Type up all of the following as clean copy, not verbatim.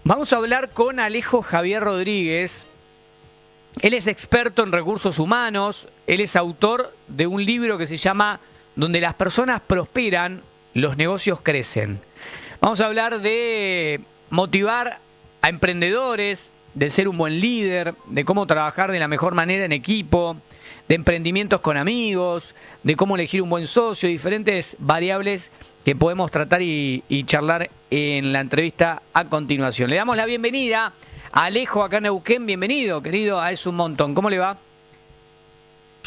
Vamos a hablar con Alejo Javier Rodríguez. Él es experto en recursos humanos, él es autor de un libro que se llama Donde las personas prosperan, los negocios crecen. Vamos a hablar de motivar a emprendedores, de ser un buen líder, de cómo trabajar de la mejor manera en equipo, de emprendimientos con amigos, de cómo elegir un buen socio, diferentes variables que podemos tratar y charlar en la entrevista a continuación. Le damos la bienvenida a Alejo acá en Neuquén. Bienvenido, querido, a Es un Montón. ¿Cómo le va?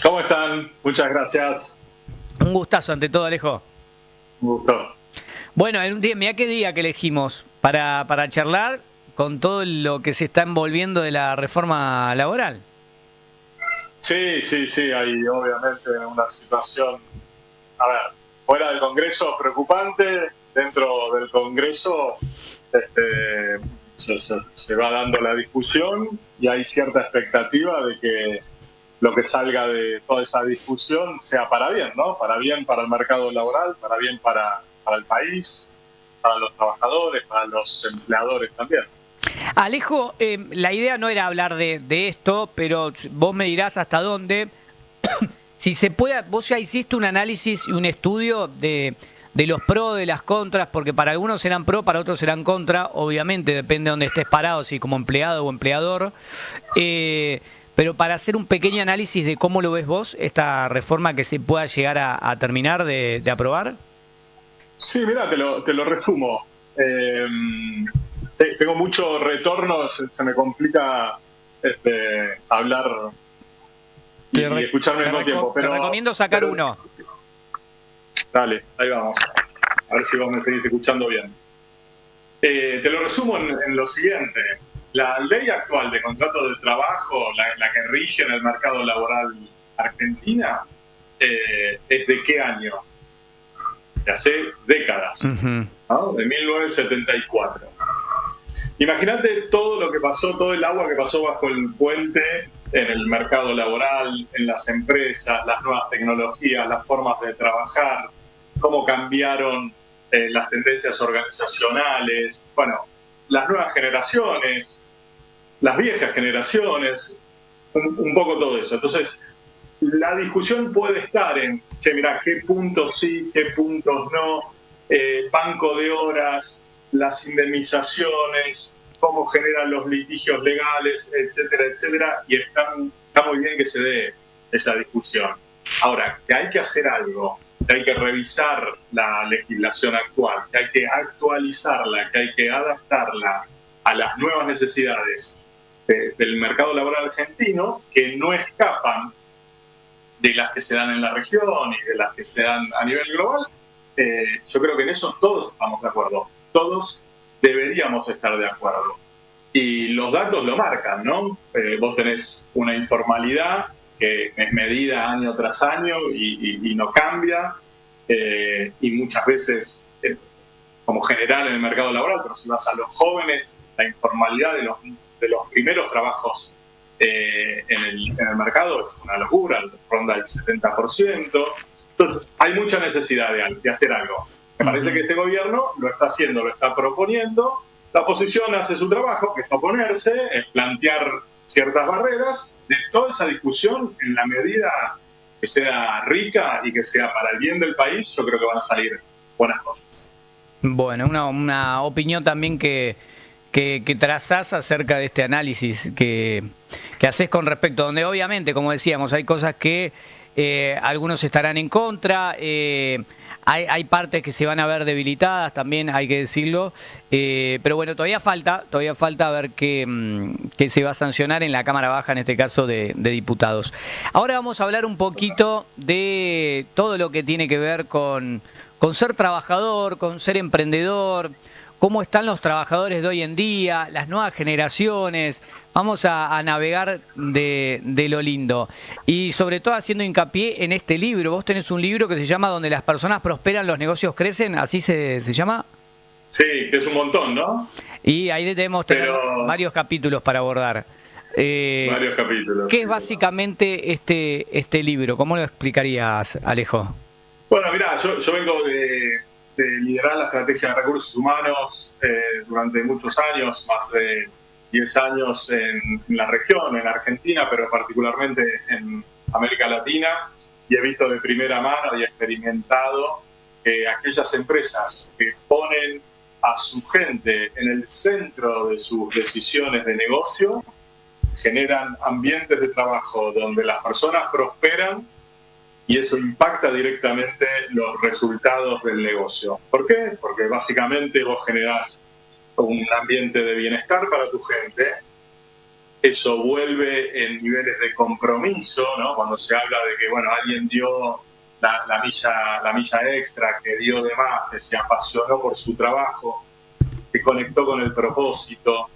¿Cómo están? Muchas gracias. Un gustazo ante todo, Alejo. Un gusto. Bueno, en un día, mirá qué día que elegimos para charlar con todo lo que se está envolviendo de la reforma laboral. Sí, hay obviamente una situación, a ver, fuera del Congreso preocupante, dentro del Congreso se va dando la discusión y hay cierta expectativa de que lo que salga de toda esa discusión sea para bien, ¿no? Para bien para el mercado laboral, para bien para el país, para los trabajadores, para los empleadores también. Alejo, la idea no era hablar de esto, pero vos me dirás hasta dónde. Si se puede, vos ya hiciste un análisis y un estudio de los pros, de las contras, porque para algunos serán pro, para otros serán contra, obviamente, depende de dónde estés parado, si como empleado o empleador. Pero para hacer un pequeño análisis de cómo lo ves vos, esta reforma que se pueda llegar a terminar de aprobar. Sí, mira, te lo resumo. Tengo mucho retorno, se me complica hablar y escucharme al mismo tiempo. Pero, te recomiendo sacar uno. Dale, ahí vamos. A ver si vos me seguís escuchando bien. Te lo resumo en lo siguiente. La ley actual de contratos de trabajo, la que rige en el mercado laboral argentina, ¿es de qué año? De hace décadas, ¿no? De 1974. Imagínate todo lo que pasó, todo el agua que pasó bajo el puente en el mercado laboral, en las empresas, las nuevas tecnologías, las formas de trabajar, cómo cambiaron las tendencias organizacionales, bueno, las nuevas generaciones, las viejas generaciones, un poco todo eso. Entonces, la discusión puede estar en, mirá, qué puntos sí, qué puntos no, banco de horas, las indemnizaciones, cómo generan los litigios legales, etcétera, etcétera, y está muy bien que se dé esa discusión. Ahora, que hay que hacer algo, que hay que revisar la legislación actual, que hay que actualizarla, que hay que adaptarla a las nuevas necesidades del mercado laboral argentino, que no escapan de las que se dan en la región y de las que se dan a nivel global. Yo creo que en eso todos estamos de acuerdo, todos deberíamos estar de acuerdo. Y los datos lo marcan, ¿no? Vos tenés una informalidad que es medida año tras año y no cambia, y muchas veces, como general en el mercado laboral, pero si vas a los jóvenes, la informalidad de los primeros trabajos en el mercado es una locura, ronda el 70%. Entonces, hay mucha necesidad de hacer algo. Me parece que este gobierno lo está haciendo, lo está proponiendo. La oposición hace su trabajo, que es oponerse, es plantear ciertas barreras. De toda esa discusión, en la medida que sea rica y que sea para el bien del país, yo creo que van a salir buenas cosas. Bueno, una opinión también que trazás acerca de este análisis que haces con respecto, donde obviamente, como decíamos, hay cosas que algunos estarán en contra, hay partes que se van a ver debilitadas, también hay que decirlo, pero bueno, todavía falta ver qué se va a sancionar en la Cámara Baja, en este caso de diputados. Ahora vamos a hablar un poquito de todo lo que tiene que ver con ser trabajador, con ser emprendedor, cómo están los trabajadores de hoy en día, las nuevas generaciones. Vamos a navegar de lo lindo. Y sobre todo haciendo hincapié en este libro. Vos tenés un libro que se llama Donde las personas prosperan, los negocios crecen, ¿así se llama? Sí, que es un montón, ¿no? Y ahí debemos tener varios capítulos para abordar. Varios capítulos. ¿Qué es básicamente este libro? ¿Cómo lo explicarías, Alejo? Bueno, mirá, yo vengo de liderar la estrategia de recursos humanos durante muchos años, más de 10 años en la región, en Argentina, pero particularmente en América Latina, y he visto de primera mano y experimentado que aquellas empresas que ponen a su gente en el centro de sus decisiones de negocio generan ambientes de trabajo donde las personas prosperan y eso impacta directamente los resultados del negocio. ¿Por qué? Porque básicamente vos generás un ambiente de bienestar para tu gente, eso vuelve en niveles de compromiso, ¿no? Cuando se habla de que, bueno, alguien dio la milla extra, que dio de más, que se apasionó por su trabajo, que conectó con el propósito,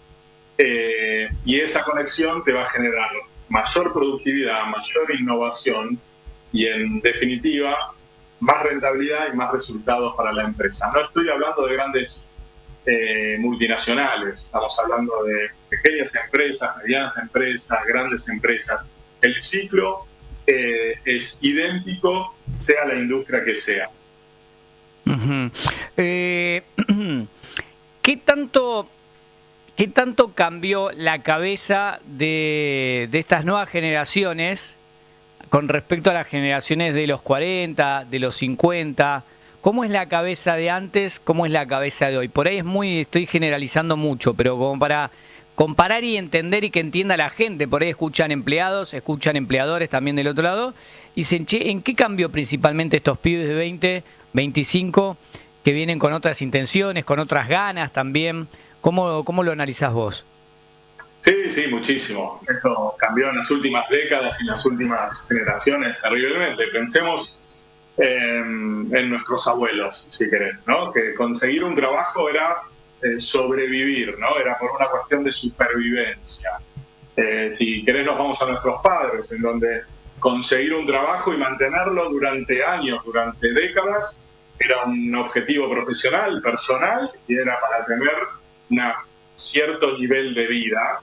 y esa conexión te va a generar mayor productividad, mayor innovación y, en definitiva, más rentabilidad y más resultados para la empresa. No estoy hablando de grandes multinacionales, estamos hablando de pequeñas empresas, medianas empresas, grandes empresas. El ciclo es idéntico, sea la industria que sea. Uh-huh. ¿Qué tanto cambió la cabeza de estas nuevas generaciones con respecto a las generaciones de los 40, de los 50? ¿Cómo es la cabeza de antes? ¿Cómo es la cabeza de hoy? Por ahí estoy generalizando mucho, pero como para comparar y entender y que entienda la gente. Por ahí escuchan empleados, escuchan empleadores también del otro lado, y dicen, che, ¿en qué cambió principalmente estos pibes de 20, 25, que vienen con otras intenciones, con otras ganas también? ¿Cómo lo analizás vos? Sí, muchísimo. Esto cambió en las últimas décadas y en las últimas generaciones terriblemente. Pensemos en nuestros abuelos, si querés, ¿no? Que conseguir un trabajo era sobrevivir, ¿no? Era por una cuestión de supervivencia. Si querés nos vamos a nuestros padres, en donde conseguir un trabajo y mantenerlo durante años, durante décadas, era un objetivo profesional, personal, y era para tener un cierto nivel de vida.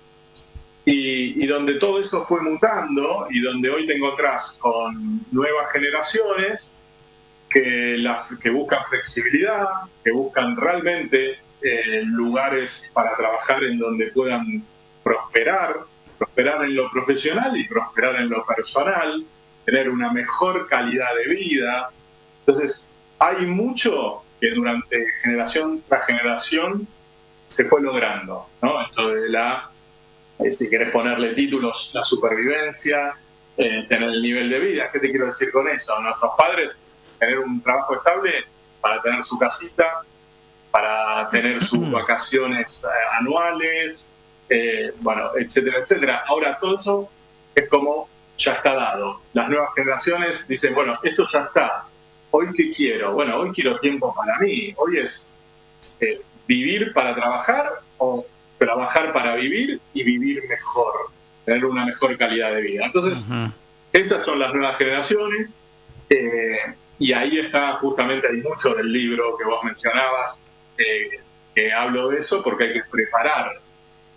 Y donde todo eso fue mutando y donde hoy te encontrás con nuevas generaciones que buscan flexibilidad, que buscan realmente lugares para trabajar en donde puedan prosperar en lo profesional y prosperar en lo personal, tener una mejor calidad de vida. Entonces, hay mucho que durante generación tras generación se fue logrando, ¿no? Esto de si querés ponerle títulos, la supervivencia, tener el nivel de vida. ¿Qué te quiero decir con eso? Nuestros padres, tener un trabajo estable para tener su casita, para tener sus vacaciones anuales, bueno, etcétera, etcétera. Ahora todo eso es como ya está dado. Las nuevas generaciones dicen, bueno, esto ya está. ¿Hoy qué quiero? Bueno, hoy quiero tiempo para mí. Hoy es vivir para trabajar o trabajar para vivir y vivir mejor, tener una mejor calidad de vida. Entonces, esas son las nuevas generaciones, y ahí está justamente, hay mucho del libro que vos mencionabas, que hablo de eso, porque hay que preparar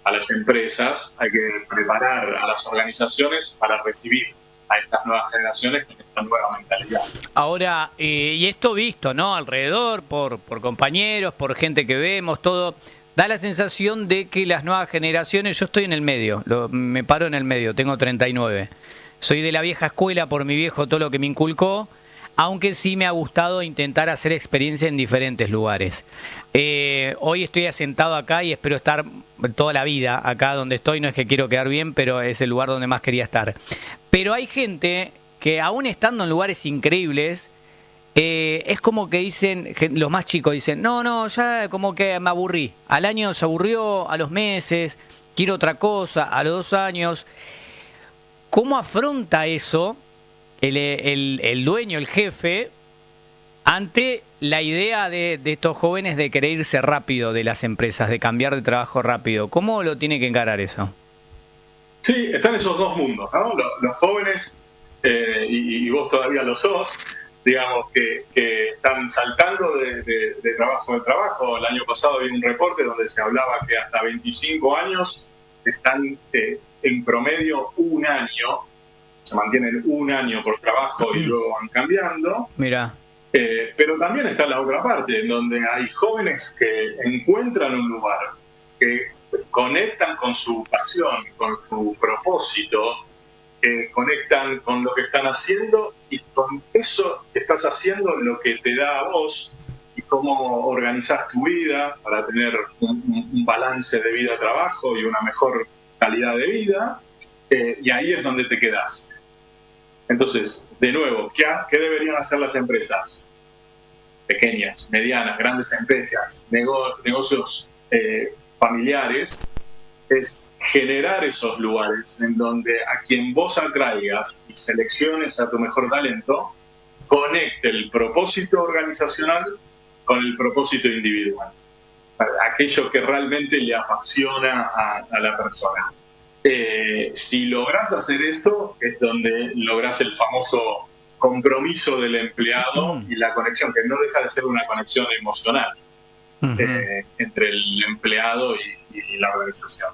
a las empresas, hay que preparar a las organizaciones para recibir a estas nuevas generaciones con esta nueva mentalidad. Ahora, y esto visto, ¿no? Alrededor, por compañeros, por gente que vemos, todo, da la sensación de que las nuevas generaciones, yo estoy en el medio, me paro en el medio, tengo 39. Soy de la vieja escuela por mi viejo, todo lo que me inculcó, aunque sí me ha gustado intentar hacer experiencia en diferentes lugares. Hoy estoy asentado acá y espero estar toda la vida acá donde estoy. No es que quiero quedar bien, pero es el lugar donde más quería estar. Pero hay gente que aún estando en lugares increíbles, es como que dicen, los más chicos dicen, no, ya como que me aburrí. Al año se aburrió, a los meses, quiero otra cosa, a los 2 años. ¿Cómo afronta eso el dueño, el jefe, ante la idea de estos jóvenes de querer irse rápido de las empresas, de cambiar de trabajo rápido? ¿Cómo lo tiene que encarar eso? Sí, están esos dos mundos, ¿no? Los jóvenes, y vos todavía lo sos, digamos, que están saltando de trabajo en trabajo. El año pasado había un reporte donde se hablaba que hasta 25 años están en promedio un año, se mantienen un año por trabajo y luego van cambiando. Mira. Pero también está la otra parte, en donde hay jóvenes que encuentran un lugar, que conectan con su pasión, con su propósito, que conectan con lo que están haciendo y con eso que estás haciendo lo que te da a vos y cómo organizás tu vida para tener un balance de vida-trabajo y una mejor calidad de vida, y ahí es donde te quedás. Entonces, de nuevo, ¿qué deberían hacer las empresas? Pequeñas, medianas, grandes empresas, negocios familiares, es generar esos lugares en donde a quien vos atraigas y selecciones a tu mejor talento, conecte el propósito organizacional con el propósito individual, aquello que realmente le apasiona a la persona. Si lográs hacer esto, es donde lográs el famoso compromiso del empleado y la conexión, que no deja de ser una conexión emocional entre el empleado y la organización.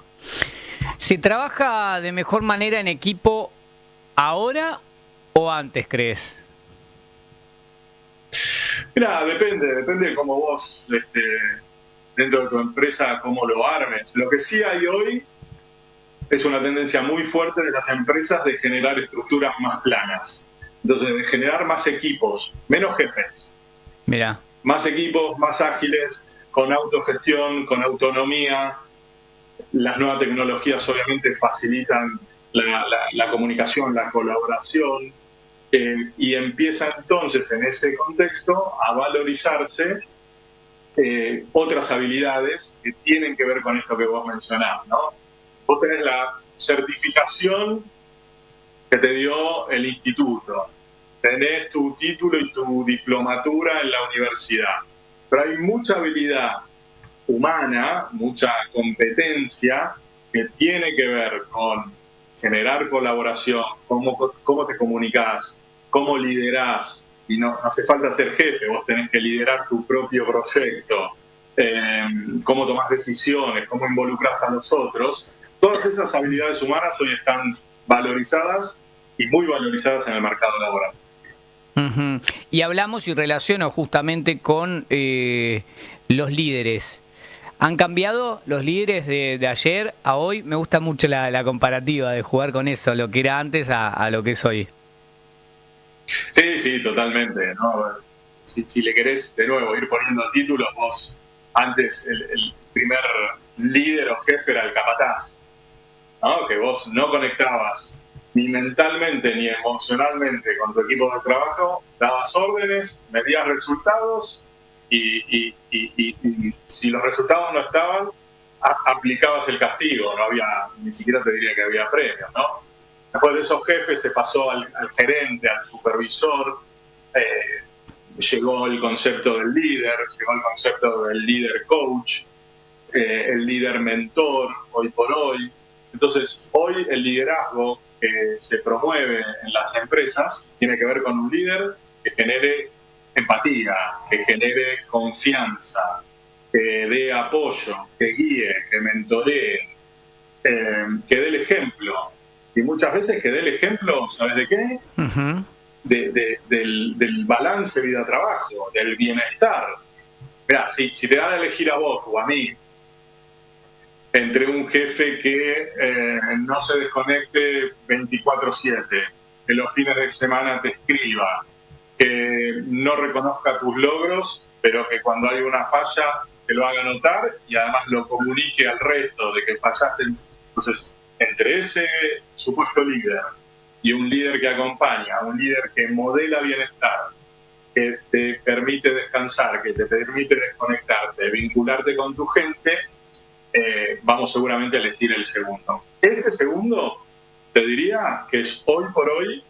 ¿Se trabaja de mejor manera en equipo ahora o antes, crees? Mira, depende de cómo vos, dentro de tu empresa, cómo lo armes. Lo que sí hay hoy es una tendencia muy fuerte de las empresas de generar estructuras más planas. Entonces, de generar más equipos, menos jefes. Mira. Más equipos, más ágiles, con autogestión, con autonomía. Las nuevas tecnologías obviamente facilitan la comunicación, la colaboración, y empieza entonces en ese contexto a valorizarse otras habilidades que tienen que ver con esto que vos mencionás, ¿no? Vos tenés la certificación que te dio el instituto, tenés tu título y tu diplomatura en la universidad, pero hay mucha habilidad humana, mucha competencia que tiene que ver con generar colaboración, cómo te comunicás, cómo liderás, y no hace falta ser jefe, vos tenés que liderar tu propio proyecto, cómo tomás decisiones, cómo involucrás a los otros. Todas esas habilidades humanas hoy están valorizadas y muy valorizadas en el mercado laboral. Y hablamos y relaciono justamente con los líderes. ¿Han cambiado los líderes de ayer a hoy? Me gusta mucho la comparativa de jugar con eso, lo que era antes a lo que es hoy. Sí, totalmente, ¿no? Si le querés de nuevo ir poniendo títulos, vos antes el primer líder o jefe era el capataz, ¿no? Que vos no conectabas ni mentalmente ni emocionalmente con tu equipo de trabajo, dabas órdenes, medías resultados y si los resultados no estaban, aplicabas el castigo, no había, ni siquiera te diría que había premios, ¿no? Después de esos jefes se pasó al gerente, al supervisor, llegó el concepto del líder, llegó el concepto del líder coach, el líder mentor, hoy por hoy. Entonces, hoy el liderazgo que se promueve en las empresas tiene que ver con un líder que genere empatía, que genere confianza, que dé apoyo, que guíe, que mentoree, que dé el ejemplo. Y muchas veces que dé el ejemplo, ¿sabes de qué? Del balance vida-trabajo, del bienestar. Mirá, si te dan a elegir a vos o a mí entre un jefe que no se desconecte 24/7, que los fines de semana te escriba, que no reconozca tus logros, pero que cuando hay una falla te lo haga notar y además lo comunique al resto de que fallaste. Entonces, entre ese supuesto líder y un líder que acompaña, un líder que modela bienestar, que te permite descansar, que te permite desconectarte, vincularte con tu gente, vamos seguramente a elegir el segundo. Este segundo, te diría que es hoy por hoy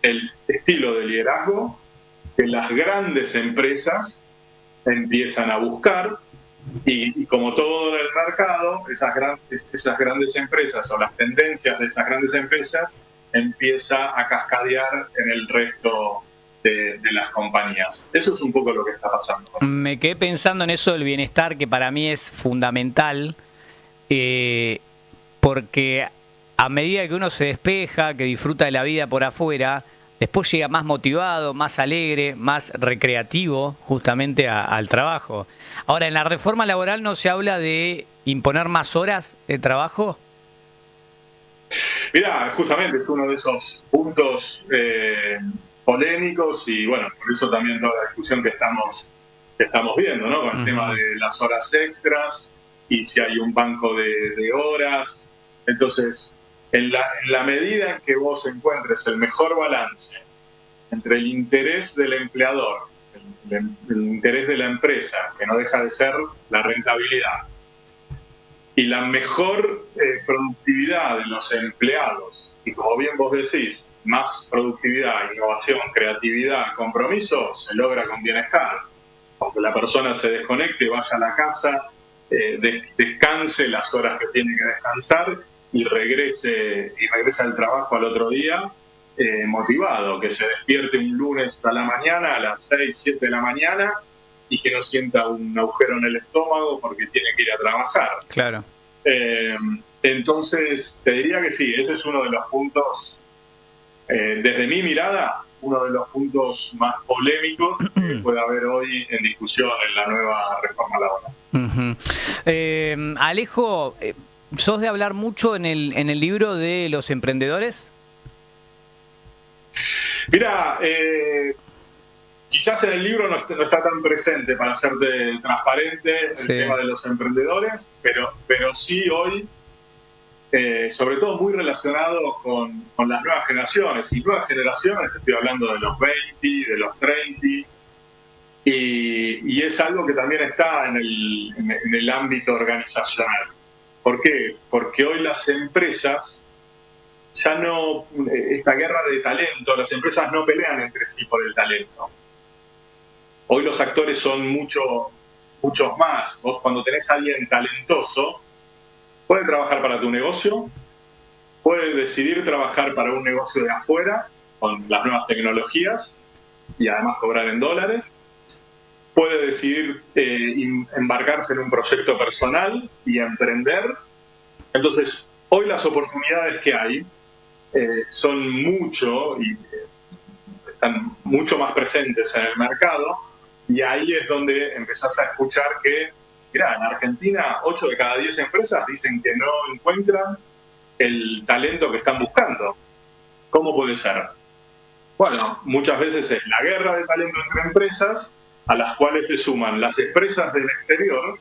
el estilo de liderazgo que las grandes empresas empiezan a buscar y como todo en el mercado, esas grandes empresas o las tendencias de esas grandes empresas empieza a cascadear en el resto de las compañías. Eso es un poco lo que está pasando. Me quedé pensando en eso del bienestar, que para mí es fundamental, porque a medida que uno se despeja, que disfruta de la vida por afuera, después llega más motivado, más alegre, más recreativo justamente al trabajo. Ahora, en la reforma laboral no se habla de imponer más horas de trabajo. Mirá, justamente es uno de esos puntos polémicos y bueno, por eso también toda la discusión que estamos viendo, ¿no? Con el tema de las horas extras y si hay un banco de horas. Entonces, en la medida en que vos encuentres el mejor balance entre el interés del empleador, el interés de la empresa, que no deja de ser la rentabilidad, y la mejor productividad de los empleados, y como bien vos decís, más productividad, innovación, creatividad, compromiso, se logra con bienestar. Aunque la persona se desconecte, vaya a la casa, descanse las horas que tiene que descansar y regrese al trabajo al otro día motivado, que se despierte un lunes a la mañana, a las 6, 7 de la mañana, y que no sienta un agujero en el estómago porque tiene que ir a trabajar. Claro. Entonces, te diría que sí, ese es uno de los puntos, desde mi mirada, uno de los puntos más polémicos que puede haber hoy en discusión en la nueva reforma laboral. Alejo, ¿sos de hablar mucho en el libro de los emprendedores? Mira, quizás en el libro no está tan presente, para serte transparente, el tema de los emprendedores, pero sí hoy, sobre todo muy relacionado con las nuevas generaciones. Y nuevas generaciones, estoy hablando de los 20, de los 30, y es algo que también está en el ámbito organizacional. ¿Por qué? Porque hoy las empresas ya no, esta guerra de talento, las empresas no pelean entre sí por el talento. Hoy los actores son muchos más. Vos cuando tenés a alguien talentoso, puede trabajar para tu negocio, puede decidir trabajar para un negocio de afuera, con las nuevas tecnologías, y además cobrar en dólares, puede decidir embarcarse en un proyecto personal y emprender. Entonces, hoy las oportunidades que hay son están mucho más presentes en el mercado, y ahí es donde empezás a escuchar que, mirá, en Argentina 8 de cada 10 empresas dicen que no encuentran el talento que están buscando. ¿Cómo puede ser? Bueno, muchas veces es la guerra de talento entre empresas, a las cuales se suman las empresas del exterior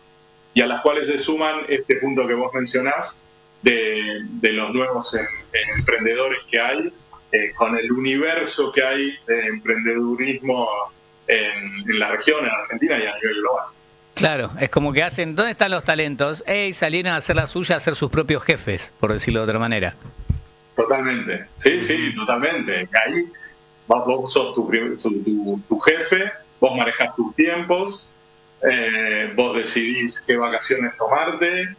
y a las cuales se suman este punto que vos mencionás de los nuevos emprendedores que hay, con el universo que hay de emprendedurismo en la región, en Argentina y a nivel global. Claro, es como que hacen, ¿dónde están los talentos? Salieron a hacer la suya, a ser sus propios jefes, por decirlo de otra manera. Totalmente, sí, totalmente. Ahí vos sos tu jefe, vos manejás tus tiempos, vos decidís qué vacaciones tomarte,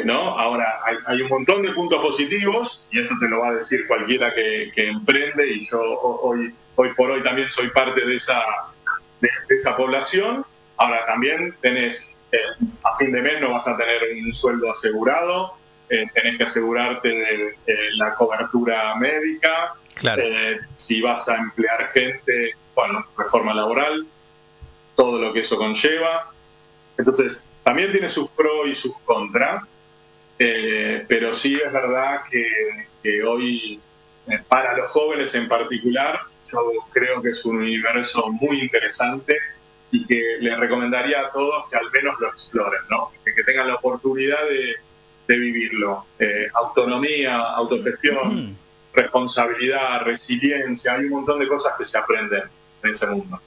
¿no? Ahora, hay un montón de puntos positivos, y esto te lo va a decir cualquiera que emprende, y yo hoy por hoy también soy parte de esa población. Ahora, también tenés, a fin de mes no vas a tener un sueldo asegurado, tenés que asegurarte de la cobertura médica. Claro. Si vas a emplear gente, bueno, reforma laboral, todo lo que eso conlleva. Entonces, también tiene sus pros y sus contras, pero sí es verdad que hoy, para los jóvenes en particular, yo creo que es un universo muy interesante y que les recomendaría a todos que al menos lo exploren, ¿no? Que tengan la oportunidad de vivirlo. Autonomía, autogestión, responsabilidad, resiliencia, hay un montón de cosas que se aprenden en ese mundo.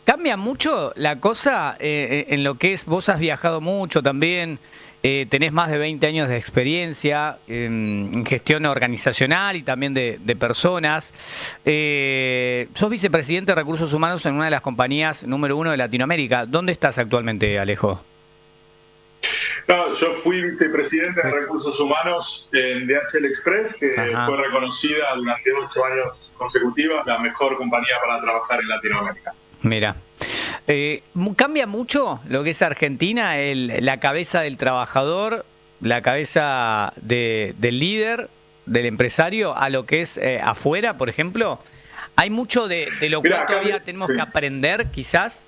¿Cambia mucho la cosa en lo que es, vos has viajado mucho también, tenés más de 20 años de experiencia en gestión organizacional y también de personas, sos vicepresidente de Recursos Humanos en una de las compañías número 1 de Latinoamérica? ¿Dónde estás actualmente, Alejo? No, yo fui vicepresidente de Recursos Humanos en DHL Express, que fue reconocida durante 8 años consecutivos la mejor compañía para trabajar en Latinoamérica. Mira, ¿cambia mucho lo que es Argentina, la cabeza del trabajador, la cabeza del líder del empresario a lo que es afuera, por ejemplo? ¿Hay mucho de lo cual todavía tenemos que aprender, quizás?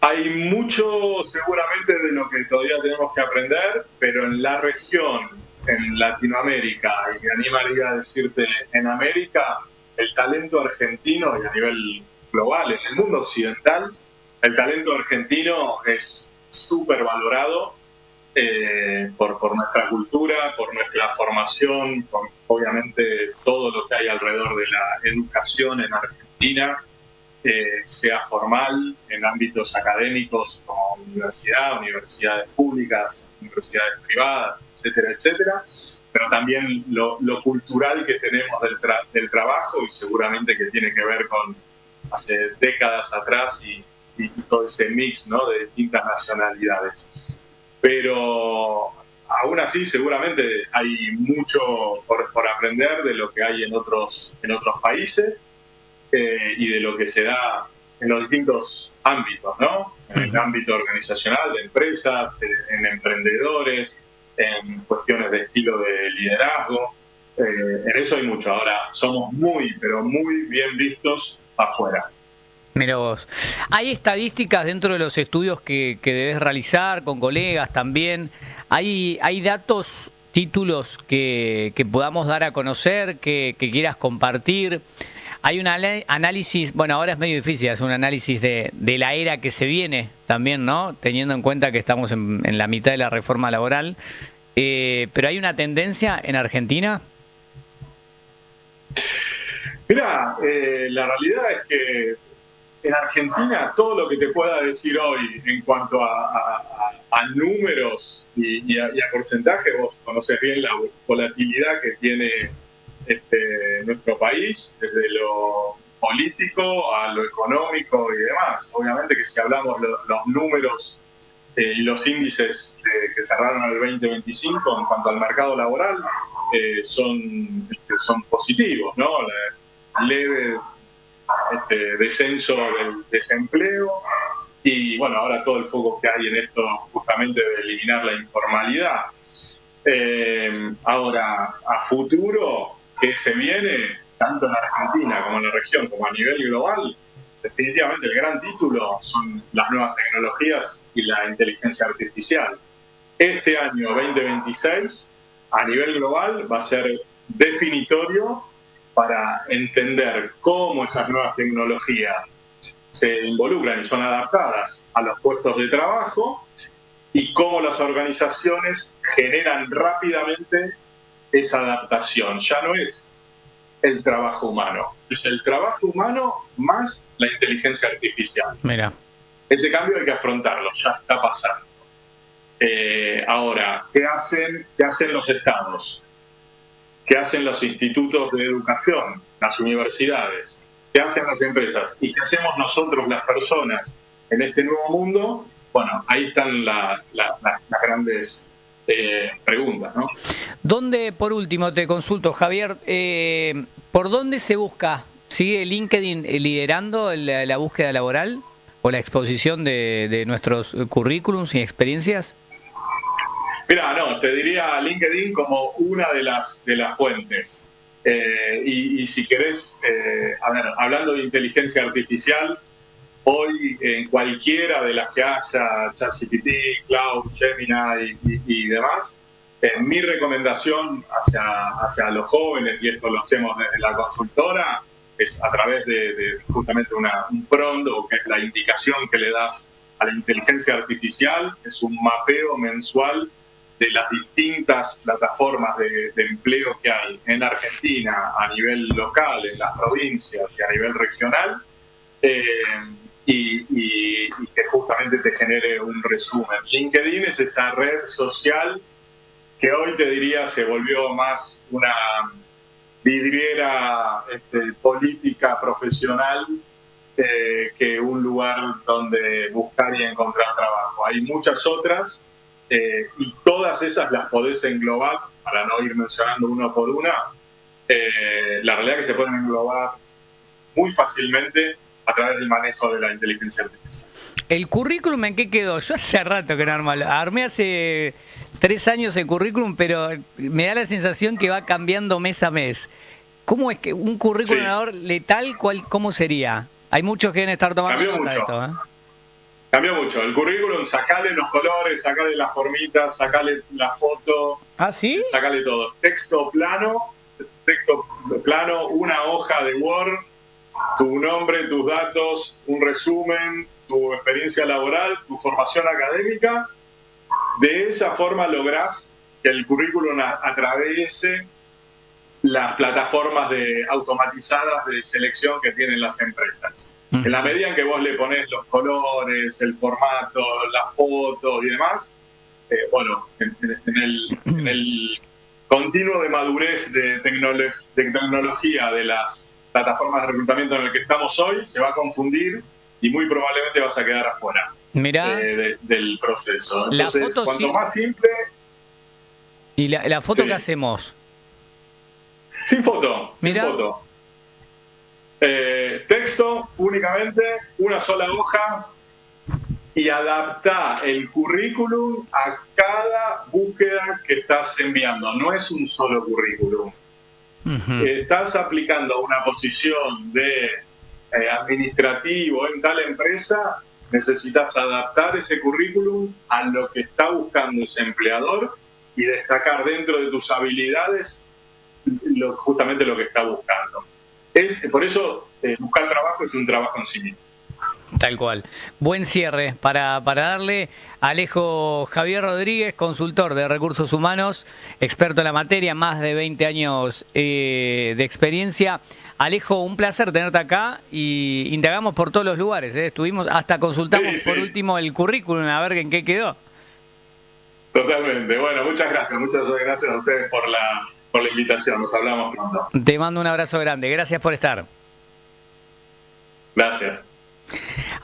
Hay mucho seguramente de lo que todavía tenemos que aprender, pero en la región, en Latinoamérica, y me animaría a decirte en América, el talento argentino, y a nivel global, en el mundo occidental, el talento argentino es súper valorado por nuestra cultura, por nuestra formación, por obviamente todo lo que hay alrededor de la educación en Argentina, sea formal, en ámbitos académicos como universidades públicas, universidades privadas, etcétera, etcétera, pero también lo cultural que tenemos del trabajo, y seguramente que tiene que ver con hace décadas atrás y todo ese mix, ¿no?, de distintas nacionalidades. Pero aún así seguramente hay mucho por aprender de lo que hay en otros países, y de lo que se da en los distintos ámbitos, ¿no? En el ámbito organizacional, de empresas, en emprendedores, en cuestiones de estilo de liderazgo. En eso hay mucho. Ahora, somos muy, pero muy bien vistos afuera. Mira vos. ¿Hay estadísticas dentro de los estudios que debes realizar con colegas también? ¿Hay datos, títulos que podamos dar a conocer, que quieras compartir? Hay un análisis, bueno, ahora es medio difícil hacer un análisis de la era que se viene también, ¿no? Teniendo en cuenta que estamos en la mitad de la reforma laboral. Pero hay una tendencia en Argentina. Mira, la realidad es que en Argentina todo lo que te pueda decir hoy en cuanto a números y a porcentaje, vos conocés bien la volatilidad que tiene nuestro país, desde lo político a lo económico y demás. Obviamente que si hablamos los números y los índices que cerraron el 2025 en cuanto al mercado laboral son positivos, ¿no? Leve descenso del desempleo y bueno, ahora todo el foco que hay en esto justamente de eliminar la informalidad. Ahora, a futuro, que se viene, tanto en Argentina como en la región, como a nivel global, definitivamente el gran título son las nuevas tecnologías y la inteligencia artificial. Este año 2026, a nivel global, va a ser definitorio para entender cómo esas nuevas tecnologías se involucran y son adaptadas a los puestos de trabajo y cómo las organizaciones generan rápidamente esa adaptación. Ya no es el trabajo humano, es el trabajo humano más la inteligencia artificial. Mira. Ese cambio hay que afrontarlo, ya está pasando. Ahora, ¿qué hacen los estados? ¿Qué hacen los institutos de educación, las universidades? ¿Qué hacen las empresas? ¿Y qué hacemos nosotros, las personas, en este nuevo mundo? Bueno, ahí están las grandes preguntas, ¿no? ¿Dónde, por último, te consulto, Javier, por dónde se busca? ¿Sigue LinkedIn liderando la búsqueda laboral o la exposición de nuestros currículums y experiencias? Mira, no, te diría LinkedIn como una de las fuentes. Y si querés, hablando de inteligencia artificial, hoy en cualquiera de las que haya, ChatGPT, Cloud, Gemini y demás, mi recomendación hacia los jóvenes, y esto lo hacemos desde la consultora, es a través de justamente un prompt, o que es la indicación que le das a la inteligencia artificial, es un mapeo mensual de las distintas plataformas de empleo que hay en Argentina a nivel local, en las provincias y a nivel regional, y que justamente te genere un resumen. LinkedIn es esa red social que hoy te diría se volvió más una vidriera política profesional que un lugar donde buscar y encontrar trabajo. Hay muchas otras y todas esas las podés englobar, para no ir mencionando una por una. La realidad es que se pueden englobar muy fácilmente a través del manejo de la inteligencia artificial. ¿El currículum en qué quedó? Yo hace rato que no armé hace 3 años el currículum, pero me da la sensación que va cambiando mes a mes. ¿Cómo es que un currículum letal, cómo sería? Hay muchos que deben estar tomando nota de esto, ¿eh? Cambió mucho. El currículum, sacale los colores, sacale las formitas, sacale la foto. ¿Ah, sí? Sacale todo. Texto plano, una hoja de Word, tu nombre, tus datos, un resumen, tu experiencia laboral, tu formación académica. De esa forma lográs que el currículum atraviese las plataformas automatizadas de selección que tienen las empresas. En la medida en que vos le ponés los colores, el formato, las fotos y demás, en el continuo de madurez de tecnología de las plataformas de reclutamiento en el que estamos hoy, se va a confundir y muy probablemente vas a quedar afuera del proceso. Entonces, cuanto más simple... ¿Y la foto qué hacemos? Sin foto, Mirá. sin foto. Texto únicamente, una sola hoja, y adaptá el currículum a cada búsqueda que estás enviando. No es un solo currículum. Estás aplicando una posición de administrativo en tal empresa, necesitas adaptar ese currículum a lo que está buscando ese empleador y destacar dentro de tus habilidades justamente lo que está buscando. Por eso buscar trabajo es un trabajo en sí mismo. Tal cual. Buen cierre para darle a Alejo Javier Rodríguez, consultor de recursos humanos, experto en la materia, más de 20 años de experiencia. Alejo, un placer tenerte acá y indagamos por todos los lugares. Estuvimos, hasta consultamos por último el currículum, a ver en qué quedó. Totalmente. Bueno, muchas gracias a ustedes por la invitación. Nos hablamos pronto. Te mando un abrazo grande. Gracias por estar. Gracias.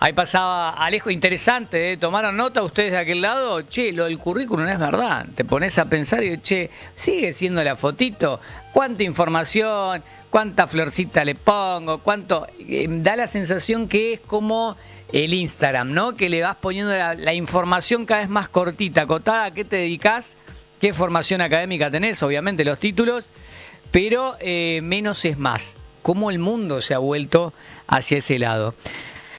Ahí pasaba Alejo, interesante, ¿eh? ¿Tomaron nota ustedes de aquel lado? Che, lo del currículum no es verdad. Te pones a pensar y che, sigue siendo la fotito. ¿Cuánta información? ¿Cuánta florcita le pongo? ¿Cuánto? Da la sensación que es como el Instagram, ¿no? Que le vas poniendo la información cada vez más cortita, acotada. ¿A qué te dedicas? ¿Qué formación académica tenés? Obviamente los títulos, pero menos es más. Cómo el mundo se ha vuelto hacia ese lado.